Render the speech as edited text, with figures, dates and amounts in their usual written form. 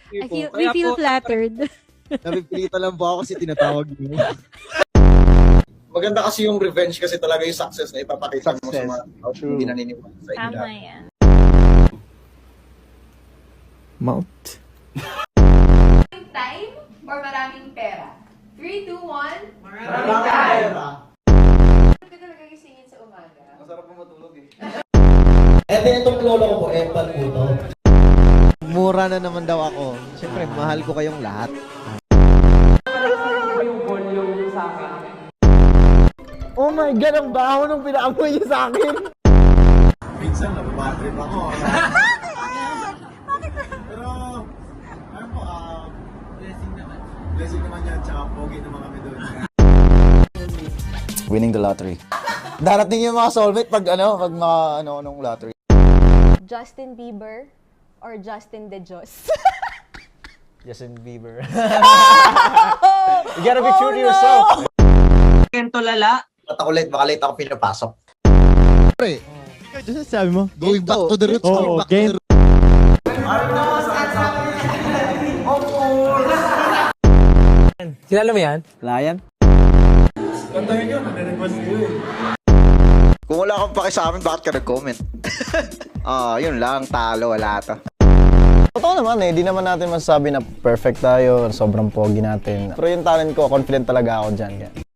We feel flattered. Napipilitan lang po ako kasi tinatawag niyo. Maganda kasi yung revenge kasi talaga yung success na ipapakita mo sa mga True. hindi naniniwala sa inyo. Tama yan. Mount. Time or maraming pera? 3, 2, 1. Maraming pera. Ano ka talaga gisingin sa umaga? Masarap po matulog eh. Eh, din itong lolo ko po, Epan po to. Mura na naman daw ako. Siyempre, mahal ko kayong lahat. Oh my God, ang baho nung pinaamoy niyo sa akin. Minsan lang, bad trip ako. Pero, ano po, blessing naman yan, tsaka pogi naman kami doon. Winning the lottery. Darating yung mga soulmate pag mga anong lottery. Justin Bieber or Justin De Jos? Justin Bieber. You gotta be true to yourself. Kento lala. Patakulit, baka late ako pinapasok. Pre, ito sabi mo? Going back to the roots. Oo, game. Kilala mo yan? Lion? Kantahin yun, nare-request ko eh. Kung wala kang paki sa amin, bakit ka nag-comment? Yun lang, talo, wala to. Totoo naman di naman natin masasabi na perfect tayo, sobrang pogi natin. Pero yung talent ko, confident talaga ako dyan.